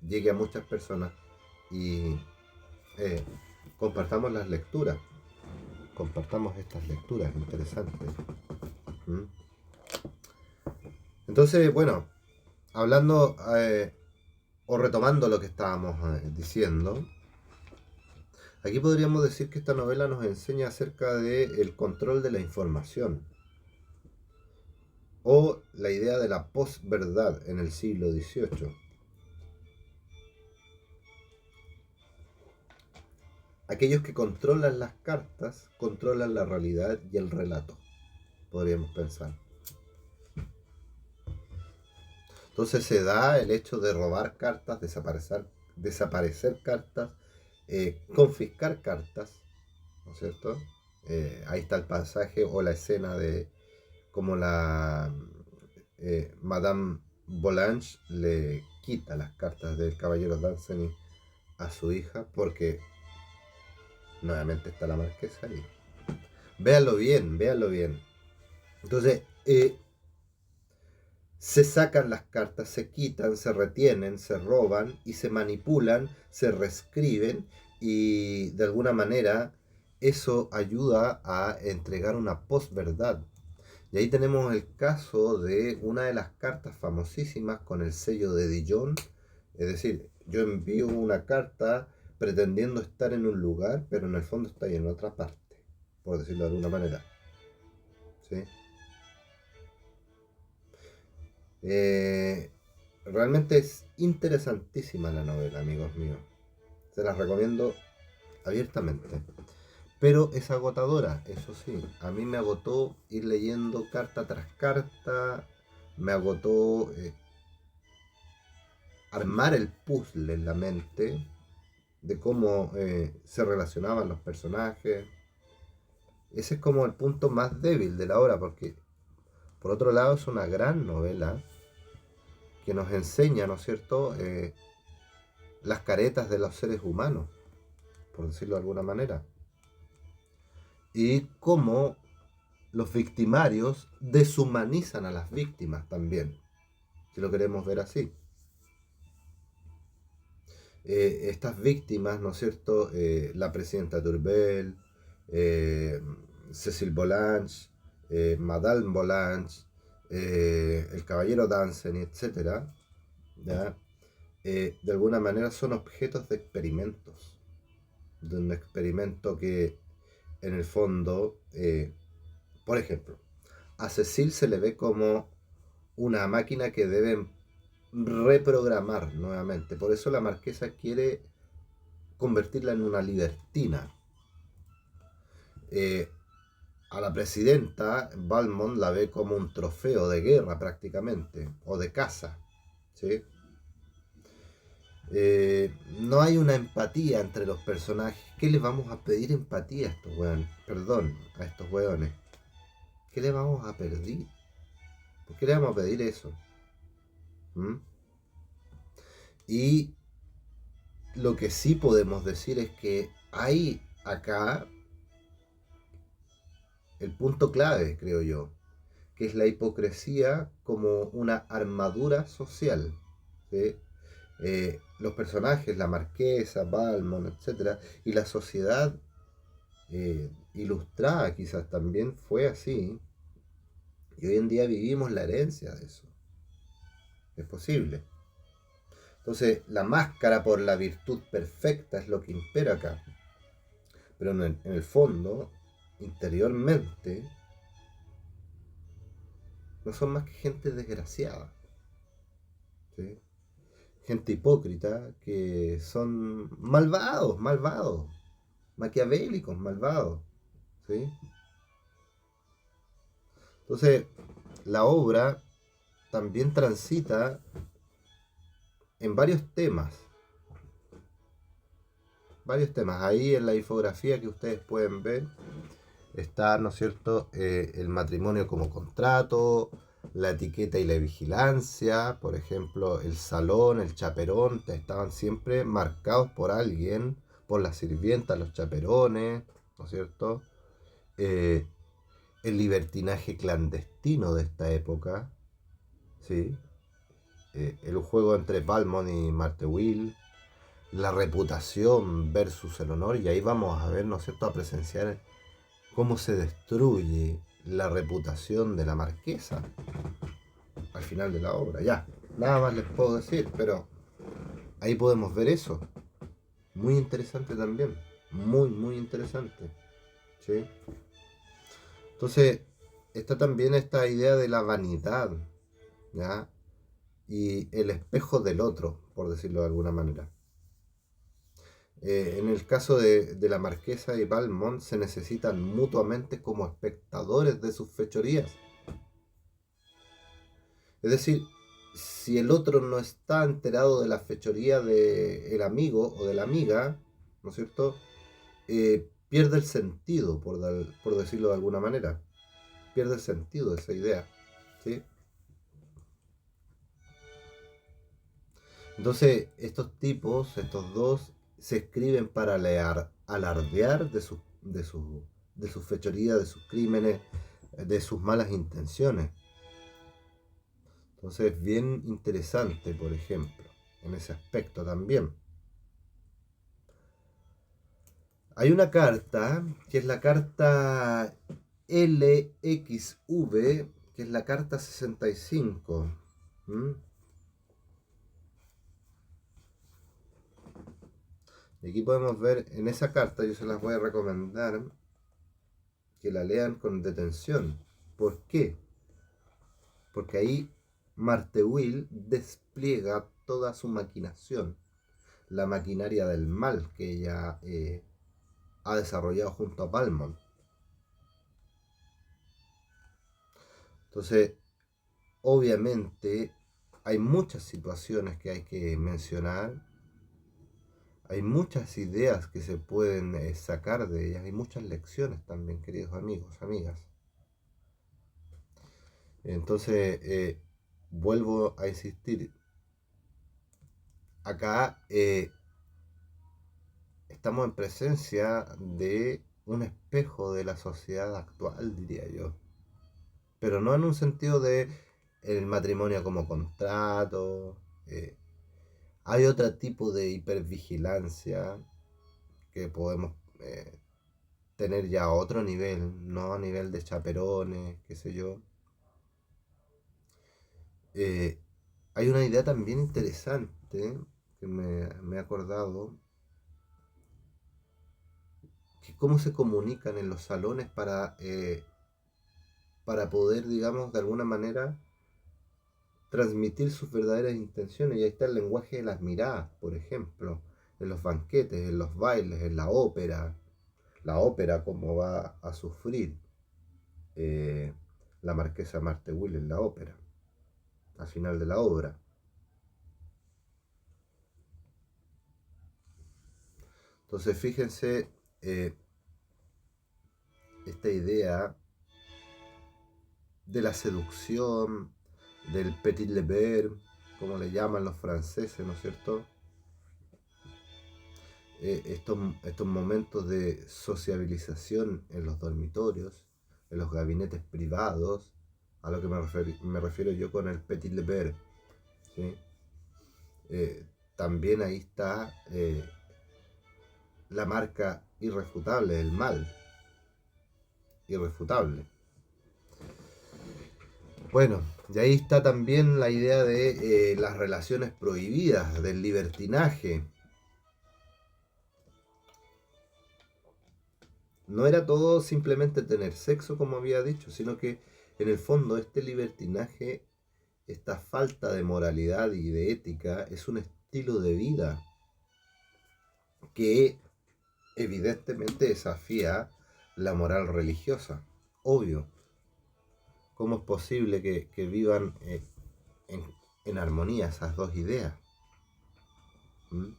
llegue a muchas personas y compartamos las lecturas. Compartamos estas lecturas interesantes. ¿Mm? Entonces, bueno, hablando o retomando lo que estábamos diciendo, aquí podríamos decir que esta novela nos enseña acerca del control de la información o la idea de la posverdad en el siglo XVIII. Aquellos que controlan las cartas controlan la realidad y el relato, podríamos pensar. Entonces se da el hecho de robar cartas, desaparecer cartas, confiscar cartas, ¿no es cierto? Ahí está el pasaje o la escena de cómo la Madame Volange le quita las cartas del caballero Danceny a su hija porque nuevamente está la marquesa ahí. Véanlo bien, véanlo bien. Entonces, se sacan las cartas, se quitan, se retienen, se roban y se manipulan, se reescriben y de alguna manera eso ayuda a entregar una posverdad. Y ahí tenemos el caso de una de las cartas famosísimas con el sello de Dijon. Es decir, yo envío una carta pretendiendo estar en un lugar, pero en el fondo estoy en otra parte, por decirlo de alguna manera. ¿Sí? Realmente es interesantísima la novela, amigos míos. Se las recomiendo abiertamente. Pero es agotadora, eso sí. A mí me agotó ir leyendo carta tras carta. Me agotó armar el puzzle en la mente de cómo se relacionaban los personajes. Ese es como el punto más débil de la obra, porque por otro lado es una gran novela que nos enseña, ¿no es cierto?, las caretas de los seres humanos, por decirlo de alguna manera, y cómo los victimarios deshumanizan a las víctimas también, si lo queremos ver así. Estas víctimas, ¿no es cierto?, la presidenta Turbel, Cecil Volange, Madame Volange, el caballero Danceny, etcétera, ¿ya? De alguna manera son objetos de experimentos, de un experimento que en el fondo, por ejemplo, a Cecil se le ve como una máquina que deben reprogramar nuevamente. Por eso la marquesa quiere convertirla en una libertina. Eh, a la presidenta, Valmont la ve como un trofeo de guerra prácticamente, o de caza. ¿Sí? No hay una empatía entre los personajes. ¿Qué les vamos a pedir empatía a estos weones? Perdón, a estos weones. ¿Qué le vamos a pedir? ¿Por qué le vamos a pedir eso? ¿Mm? Y lo que sí podemos decir es que hay acá el punto clave, creo yo, que es la hipocresía como una armadura social. ¿Sí? Los personajes, la marquesa, Balmond, etcétera, y la sociedad ilustrada quizás también fue así, y hoy en día vivimos la herencia de eso. Es posible. Entonces, la máscara por la virtud perfecta es lo que impera acá. Pero en el fondo, interiormente, no son más que gente desgraciada. ¿Sí? Gente hipócrita que son malvados, malvados, maquiavélicos, malvados. ¿Sí? Entonces, la obra también transita en varios temas. Varios temas. Ahí en la infografía que ustedes pueden ver está, ¿no es cierto?, el matrimonio como contrato, la etiqueta y la vigilancia, por ejemplo, el salón, el chaperón, estaban siempre marcados por alguien, por las sirvientas, los chaperones, ¿no es cierto? Eh, el libertinaje clandestino de esta época, ¿sí? El juego entre Valmont y Martewil, la reputación versus el honor, y ahí vamos a ver, ¿no es cierto?, a presenciar cómo se destruye la reputación de la marquesa al final de la obra. Ya, nada más les puedo decir, pero ahí podemos ver eso. Muy interesante también. Muy, muy interesante. ¿Sí? Entonces, está también esta idea de la vanidad, ¿ya? Y el espejo del otro, por decirlo de alguna manera. En el caso de la marquesa y Valmont se necesitan mutuamente como espectadores de sus fechorías. Es decir, si el otro no está enterado de la fechoría del amigo o de la amiga, ¿no es cierto? Pierde el sentido, por decirlo de alguna manera. Pierde el sentido de esa idea. ¿Sí? Entonces, estos tipos, estos dos, se escriben para alardear de sus fechorías, de sus crímenes, de sus malas intenciones. Entonces, bien interesante, por ejemplo, en ese aspecto también. Hay una carta, que es la carta LXV, que es la carta 65. ¿Mm? Y aquí podemos ver en esa carta, yo se las voy a recomendar que la lean con detención. ¿Por qué? Porque ahí Martewil despliega toda su maquinación, la maquinaria del mal que ella ha desarrollado junto a Valmont. Entonces, obviamente, hay muchas situaciones que hay que mencionar, hay muchas ideas que se pueden sacar de ellas, hay muchas lecciones también, queridos amigos, amigas. Entonces, vuelvo a insistir, acá estamos en presencia de un espejo de la sociedad actual, diría yo. Pero no en un sentido de el matrimonio como contrato. Hay otro tipo de hipervigilancia que podemos tener ya a otro nivel, no a nivel de chaperones, qué sé yo. Eh, Hay una idea también interesante que me he acordado, que cómo se comunican en los salones para poder, digamos, de alguna manera transmitir sus verdaderas intenciones. Y ahí está el lenguaje de las miradas, por ejemplo, en los banquetes, en los bailes, en la ópera como va a sufrir eh, la marquesa Marthe-Will en la ópera, al final de la obra. Entonces fíjense esta idea de la seducción, del petit le ver, como le llaman los franceses, ¿no es cierto? Estos momentos de sociabilización en los dormitorios, en los gabinetes privados, a lo que me refiero yo con el petit le ver, ¿sí? También ahí está la marca irrefutable del mal, irrefutable. Bueno, y ahí está también la idea de las relaciones prohibidas, del libertinaje. No era todo simplemente tener sexo, como había dicho, sino que en el fondo este libertinaje, esta falta de moralidad y de ética, es un estilo de vida que evidentemente desafía la moral religiosa. Obvio. ¿Cómo es posible que vivan en, en armonía esas dos ideas? ¿Mm?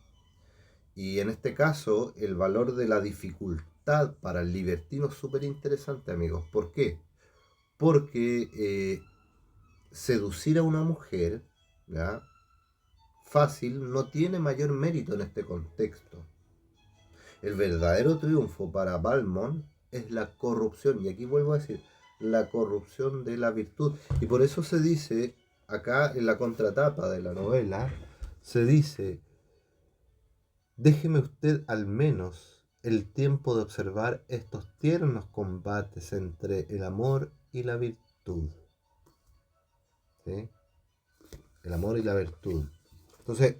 Y en este caso, el valor de la dificultad para el libertino es súper interesante, amigos. ¿Por qué? Porque seducir a una mujer, ¿ya?, fácil, no tiene mayor mérito en este contexto. El verdadero triunfo para Valmont es la corrupción, y aquí vuelvo a decir, la corrupción de la virtud. Y por eso se dice, acá en la contratapa de la novela, se dice: déjeme usted al menos el tiempo de observar estos tiernos combates entre el amor y la virtud. ¿Sí? El amor y la virtud. Entonces,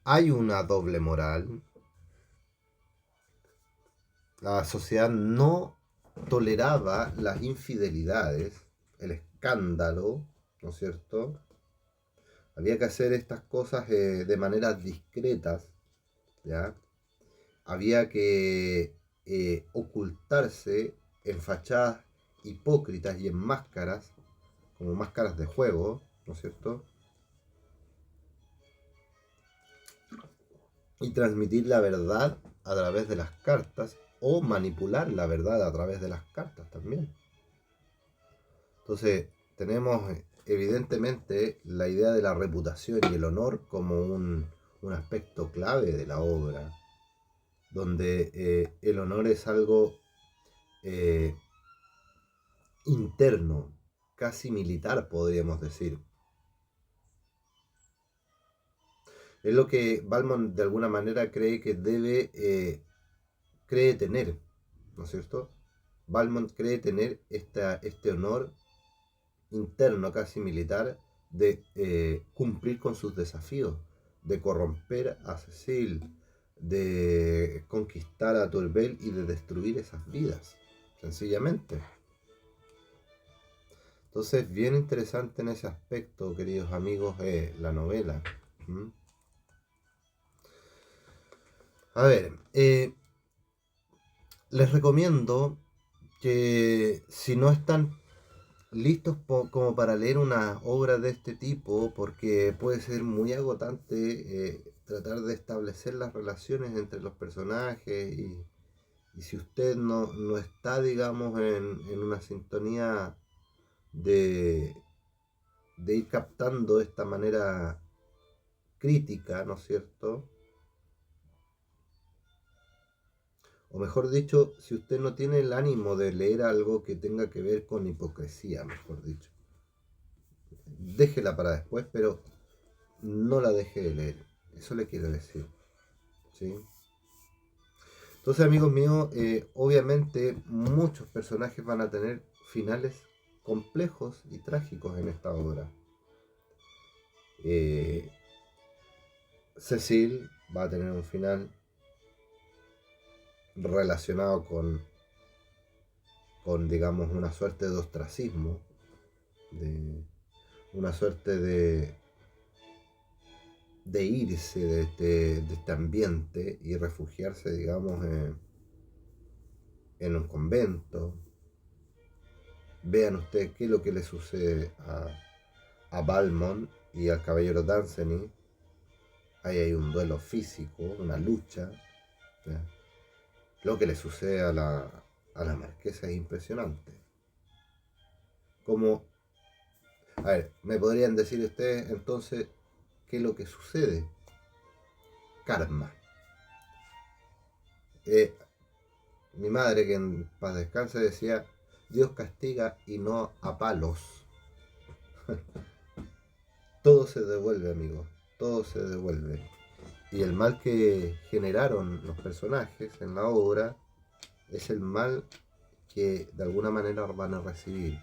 hay una doble moral. La sociedad no toleraba las infidelidades, el escándalo, ¿no es cierto? Había que hacer estas cosas de maneras discretas, ¿ya? Había que ocultarse en fachadas hipócritas y en máscaras, como máscaras de juego, ¿no es cierto? Y transmitir la verdad a través de las cartas, o manipular la verdad a través de las cartas también. Entonces, tenemos evidentemente la idea de la reputación y el honor como un aspecto clave de la obra, donde el honor es algo eh, interno, casi militar, podríamos decir. Es lo que Valmont de alguna manera cree que cree tener, ¿no es cierto? Valmont cree tener este honor interno, casi militar, de cumplir con sus desafíos, de corromper a Cecil, de conquistar a Tourvel y de destruir esas vidas, sencillamente. Entonces, bien interesante en ese aspecto, queridos amigos, la novela. ¿Mm? A ver, les recomiendo que si no están listos como para leer una obra de este tipo, porque puede ser muy agotante tratar de establecer las relaciones entre los personajes, y si usted no está, digamos, en una sintonía de, de ir captando esta manera crítica, ¿no es cierto? O mejor dicho, si usted no tiene el ánimo de leer algo que tenga que ver con hipocresía, mejor dicho, déjela para después, pero no la deje de leer. Eso le quiero decir. ¿Sí? Entonces, amigos míos, obviamente muchos personajes van a tener finales complejos y trágicos en esta obra. Cecil va a tener un final relacionado con digamos, una suerte de ostracismo, de una suerte de irse de este ambiente y refugiarse, digamos, en un convento. Vean ustedes qué es lo que le sucede a Valmont y al caballero Dunsany. Ahí hay un duelo físico, una lucha, ¿ya? Lo que le sucede a la marquesa es impresionante. Como, a ver, me podrían decir ustedes entonces qué es lo que sucede. Karma. Mi madre, que en paz descanse, decía: Dios castiga y no a palos. Todo se devuelve, amigos, todo se devuelve. Y el mal que generaron los personajes en la obra es el mal que de alguna manera van a recibir.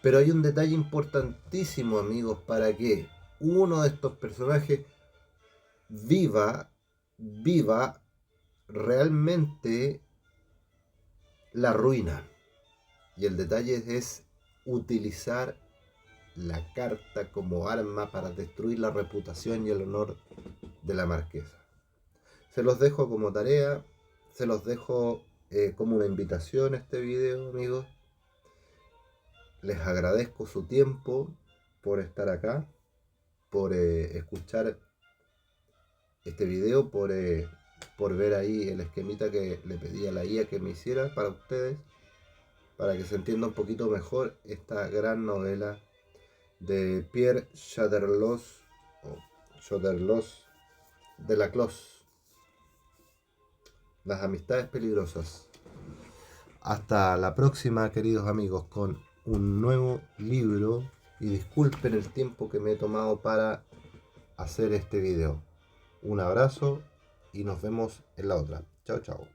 Pero hay un detalle importantísimo, amigos, para que uno de estos personajes viva realmente la ruina. Y el detalle es utilizar la carta como arma para destruir la reputación y el honor de la marquesa. Se los dejo como tarea, se los dejo como una invitación a este video, amigos. Les agradezco su tiempo por estar acá, por escuchar este video, por ver ahí el esquemita que le pedí a la IA que me hiciera para ustedes, para que se entienda un poquito mejor esta gran novela de Pierre Chaderlos de Laclos, Las amistades peligrosas. Hasta la próxima, queridos amigos, con un nuevo libro, y disculpen el tiempo que me he tomado para hacer este video. Un abrazo y nos vemos en la otra. Chao, chao.